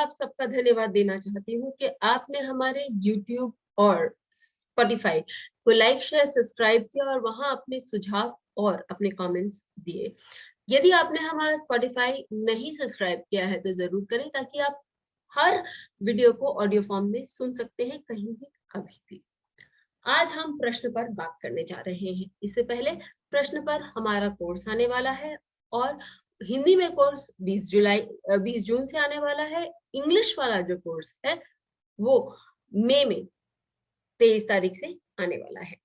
आप सबका धन्यवाद देना चाहती हूँ कि आपने हमारे YouTube और Spotify को लाइक शेयर सब्सक्राइब किया और वहां अपने सुझाव और अपने कमेंट्स दिए। यदि आपने हमारा Spotify नहीं सब्सक्राइब किया है तो जरूर करें, ताकि आप हर वीडियो को ऑडियो फॉर्म में सुन सकते हैं, कहीं भी कभी भी। आज हम प्रश्न पर बात करने जा रहे हैं। इससे पहले प्रश्न पर हमारा कोर्स आने वाला है, और हिंदी में कोर्स 20 जून से आने वाला है। इंग्लिश वाला जो कोर्स है वो मई में 23 तारीख से आने वाला है।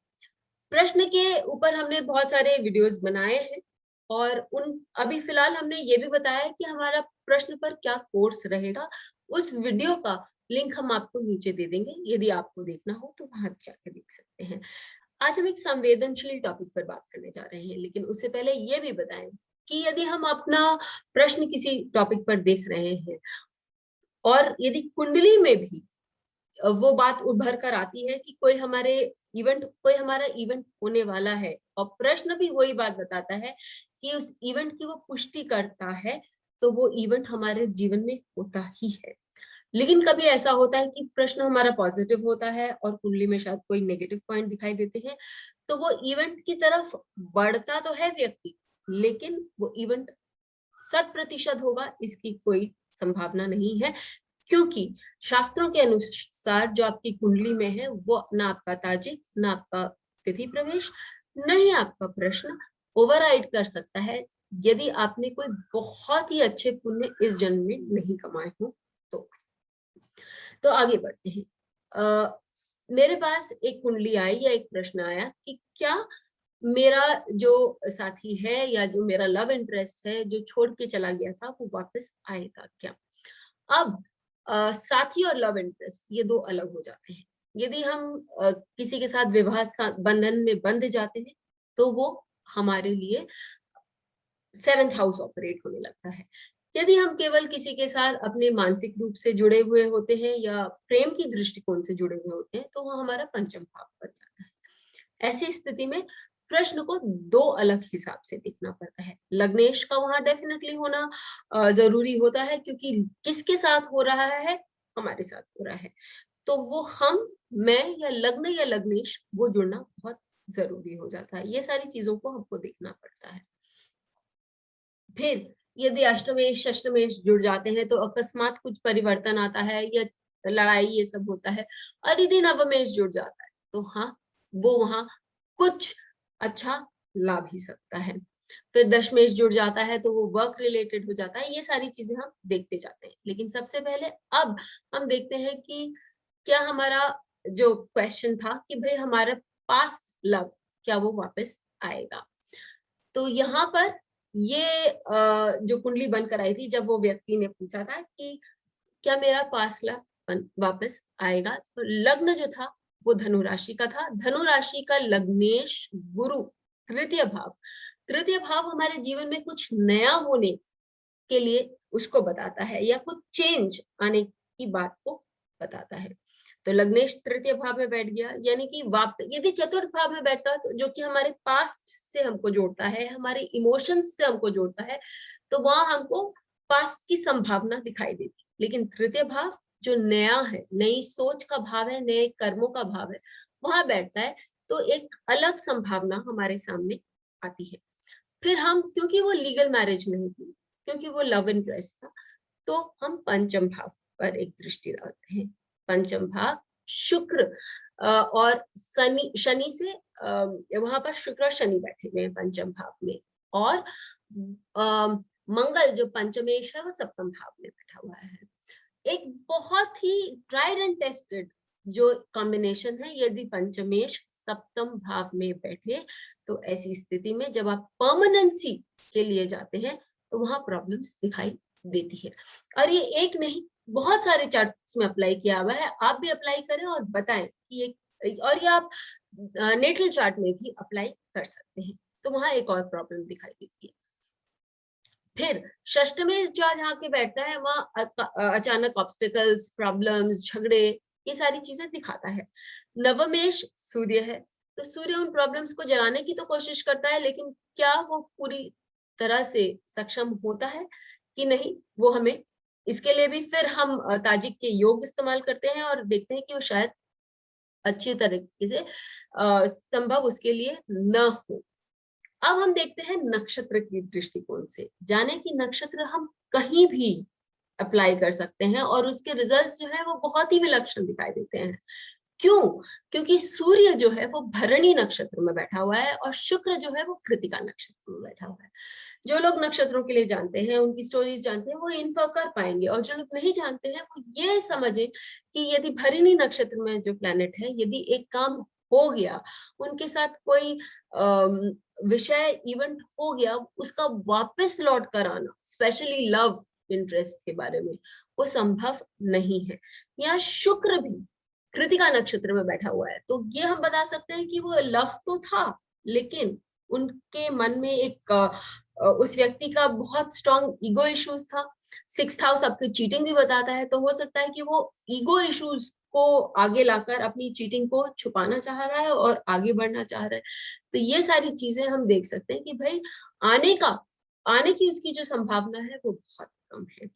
प्रश्न के ऊपर हमने बहुत सारे वीडियोस बनाए हैं, और उन अभी फिलहाल हमने ये भी बताया कि हमारा प्रश्न पर क्या कोर्स रहेगा। उस वीडियो का लिंक हम आपको नीचे दे देंगे, यदि आपको देखना हो तो वहां जाकर देख सकते हैं। आज हम एक संवेदनशील टॉपिक पर बात करने जा रहे हैं, लेकिन उससे पहले ये भी बताएं कि यदि हम अपना प्रश्न किसी टॉपिक पर देख रहे हैं और यदि कुंडली में भी वो बात उभर कर आती है कि कोई हमारा इवेंट होने वाला है, और प्रश्न भी वही बात बताता है कि उस इवेंट की वो पुष्टि करता है, तो वो इवेंट हमारे जीवन में होता ही है। लेकिन कभी ऐसा होता है कि प्रश्न हमारा पॉजिटिव होता है और कुंडली में शायद कोई नेगेटिव पॉइंट दिखाई देते हैं, तो वो इवेंट की तरफ बढ़ता तो है व्यक्ति, लेकिन वो इवेंट 100% होगा इसकी कोई संभावना नहीं है। क्योंकि शास्त्रों के अनुसार जो आपकी कुंडली में है वो ना आपका ताजिक, ना आपका तिथि प्रवेश, न ही आपका प्रश्न ओवरराइड कर सकता है, यदि आपने कोई बहुत ही अच्छे पुण्य इस जन्म में नहीं कमाए हो तो आगे बढ़ते हैं। मेरे पास एक कुंडली आई या एक प्रश्न आया कि क्या मेरा जो साथी है या जो मेरा लव इंटरेस्ट है जो छोड़ के चला गया था वो वापस आएगा क्या। अब साथी और लव इंटरेस्ट ये दो अलग हो जाते हैं। यदि हम किसी के साथ विवाह बंधन में बंध जाते हैं तो वो हमारे लिए 7th हाउस ऑपरेट होने लगता है। यदि हम केवल किसी के साथ अपने मानसिक रूप से जुड़े हुए होते हैं या प्रेम की दृष्टिकोण से जुड़े हुए होते हैं तो वो हमारा पंचम भाव बन जाता है। ऐसी स्थिति में प्रश्न को दो अलग हिसाब से देखना पड़ता है। लग्नेश का वहां डेफिनेटली होना जरूरी होता है, क्योंकि किसके साथ हो रहा है, हमारे साथ हो रहा है, तो वो हम, मैं या लग्न या लग्नेश वो जुड़ना बहुत जरूरी हो जाता है। ये सारी चीजों को हमको देखना पड़ता है। फिर यदि अष्टमेश षष्टमेश जुड़ जाते हैं तो अकस्मात कुछ परिवर्तन आता है या लड़ाई ये सब होता है। और यदि नवमेश जुड़ जाता है तो हाँ, वो वहां कुछ अच्छा ला भी सकता है। फिर दशमेश जुड़ जाता है तो वो वर्क रिलेटेड हो जाता है। ये सारी चीजें हम देखते जाते हैं, लेकिन सबसे पहले अब हम देखते हैं कि क्या हमारा जो क्वेश्चन था कि भाई हमारा पास्ट लव क्या वो वापस आएगा। तो यहाँ पर ये जो कुंडली बनकर आई थी, जब वो व्यक्ति ने पूछा था कि क्या मेरा पास्ट लव वापस आएगा, तो लग्न जो था वो धनु राशि का था। धनु राशि का लग्नेश गुरु तृतीय भाव हमारे जीवन में कुछ नया होने के लिए उसको बताता है, या कुछ चेंज आने की बात को बताता है। तो लग्नेश तृतीय भाव में बैठ गया, यानी कि यदि चतुर्थ भाव में बैठता तो जो कि हमारे पास्ट से हमको जोड़ता है, हमारे इमोशंस से हमको जोड़ता है, तो वहां हमको पास्ट की संभावना दिखाई देती। लेकिन तृतीय भाव जो नया है, नई सोच का भाव है, नए कर्मों का भाव है, वहां बैठता है, तो एक अलग संभावना हमारे सामने आती है। फिर हम, क्योंकि वो लीगल मैरिज नहीं थी, क्योंकि वो लव इंटरेस्ट था, तो हम पंचम भाव पर एक दृष्टि डालते हैं। पंचम भाव शुक्र और शनि से वहां पर शुक्र और शनि बैठे हुए हैं पंचम भाव में, और मंगल जो पंचमेश है वो सप्तम भाव में बैठा हुआ है। एक बहुत ही ट्राइड एंड टेस्टेड जो कॉम्बिनेशन है। यदि पंचमेश सप्तम भाव में बैठे तो ऐसी स्थिति में जब आप परमानेंसी के लिए जाते हैं तो वहां प्रॉब्लम्स दिखाई देती है। और ये एक नहीं, बहुत सारे चार्ट्स में अप्लाई किया हुआ है। आप भी अप्लाई करें और बताएं कि ये, और ये आप नेटल चार्ट में भी अप्लाई कर सकते हैं, तो वहां एक और प्रॉब्लम दिखाई देती है। फिर षष्टमेश जहाँ के बैठता है वहां अचानक ऑब्स्टिकल्स, प्रॉब्लम्स, झगड़े, ये सारी चीजें दिखाता है। नवमेश सूर्य है, तो सूर्य उन प्रॉब्लम्स को जलाने की तो कोशिश करता है, लेकिन क्या वो पूरी तरह से सक्षम होता है कि नहीं, वो हमें इसके लिए भी फिर हम ताजिक के योग इस्तेमाल करते हैं और देखते हैं कि वो शायद अच्छी तरीके से संभव उसके लिए न हो। अब हम देखते हैं नक्षत्र की दृष्टिकोण से। जाने कि नक्षत्र हम कहीं भी अप्लाई कर सकते हैं और उसके रिजल्ट्स जो है वो बहुत ही विलक्षण दिखाई देते हैं। क्यों? क्योंकि सूर्य जो है वो भरणी नक्षत्र में बैठा हुआ है और शुक्र जो है वो कृतिका नक्षत्र में बैठा हुआ है। जो लोग नक्षत्रों के लिए जानते हैं, उनकी स्टोरीज जानते हैं, वो इन्फो कर पाएंगे, और जो लोग नहीं जानते हैं वो ये समझे कि यदि भरणी नक्षत्र में जो प्लैनेट है, यदि एक काम हो गया, उनके साथ कोई विषय इवेंट हो गया, उसका वापस लौट कर आना, स्पेशली लव इंटरेस्ट के बारे में, वो संभव नहीं है। यहाँ शुक्र भी कृतिका नक्षत्र में बैठा हुआ है, तो ये हम बता सकते हैं कि वो लव तो था, लेकिन उनके मन में एक उस व्यक्ति का बहुत स्ट्रॉन्ग ईगो इश्यूज था। 6th हाउस आपकी चीटिंग भी बताता है, तो हो सकता है कि वो ईगो इश्यूज को आगे लाकर अपनी चीटिंग को छुपाना चाह रहा है और आगे बढ़ना चाह रहा है। तो ये सारी चीजें हम देख सकते हैं कि भाई आने की उसकी जो संभावना है वो बहुत कम है।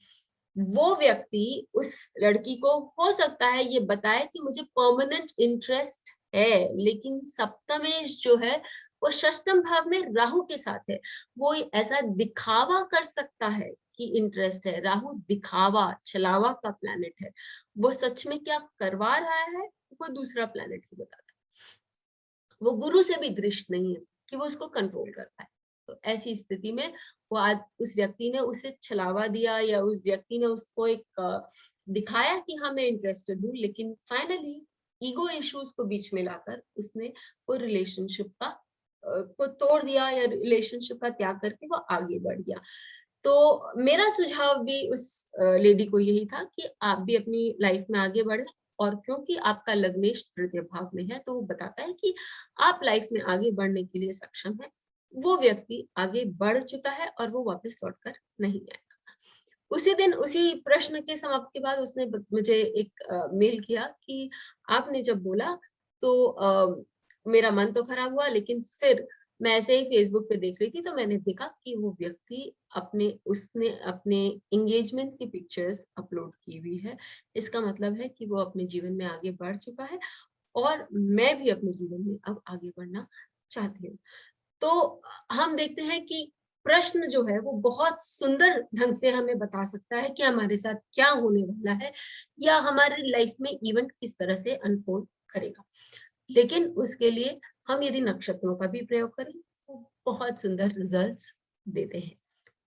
वो व्यक्ति उस लड़की को हो सकता है ये बताए कि मुझे परमानेंट इंटरेस्ट है, लेकिन सप्तमेश जो है वो षष्टम भाव में राहु के साथ है। वो ऐसा दिखावा कर सकता है कि इंटरेस्ट है। राहु दिखावा, छलावा का प्लैनेट है। वो सच में क्या करवा रहा है कोई दूसरा प्लैनेट ही बताता है। वो गुरु से भी दृष्ट नहीं है कि वो उसको कंट्रोल कर पाए। तो ऐसी स्थिति में वो आज उस व्यक्ति ने उसे छलावा दिया, या उस व्यक्ति ने उसको एक दिखाया कि हाँ मैं इंटरेस्टेड हूँ, लेकिन फाइनली ईगो इश्यूज को बीच में लाकर उसने वो रिलेशनशिप को तोड़ दिया, या रिलेशनशिप का त्याग करके वो आगे बढ़ गया। तो मेरा सुझाव भी उस लेडी को यही था कि आप भी अपनी लाइफ में आगे बढ़े, और क्योंकि आपका लग्नेश तृतीय भाव में है, तो वो बताता है कि आप लाइफ में आगे बढ़ने के लिए सक्षम है। वो व्यक्ति आगे बढ़ चुका है और वो वापस लौटकर नहीं आएगा। उसी दिन, उसी प्रश्न के समाप्त के बाद उसने मुझे एक मेल किया कि आपने जब बोला तो मेरा मन तो खराब हुआ, लेकिन फिर मैं ऐसे ही फेसबुक पे देख रही थी, तो मैंने देखा कि वो व्यक्ति उसने अपने एंगेजमेंट की पिक्चर्स अपलोड की हुई है। इसका मतलब है कि वो अपने जीवन में आगे बढ़ चुका है, और मैं भी अपने जीवन में अब आगे बढ़ना चाहती हूँ। तो हम देखते हैं कि प्रश्न जो है वो बहुत सुंदर ढंग से हमें बता सकता है कि हमारे साथ क्या होने वाला है, या हमारी लाइफ में इवेंट किस तरह से अनफोल्ड करेगा। लेकिन उसके लिए हम यदि नक्षत्रों का भी प्रयोग करें तो बहुत सुंदर रिजल्ट्स देते हैं।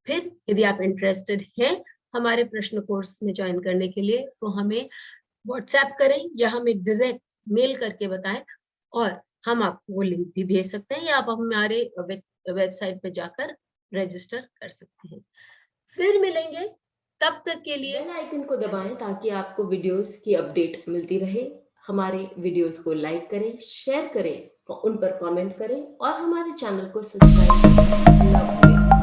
फिर यदि आप इंटरेस्टेड हैं हमारे प्रश्न कोर्स में ज्वाइन करने के लिए, तो हमें व्हाट्सएप करें या हमें डायरेक्ट मेल करके बताएं, और हम आपको वो लिंक भी भेज सकते हैं, या आप हमारे वेबसाइट पे जाकर रजिस्टर कर सकते हैं। फिर मिलेंगे, तब तक के लिए बेल आइकन को दबाएं ताकि आपको वीडियोस की अपडेट मिलती रहे। हमारे वीडियोस को लाइक करें, शेयर करें, उन पर कमेंट करें, और हमारे चैनल को सब्सक्राइब करना न भूलें।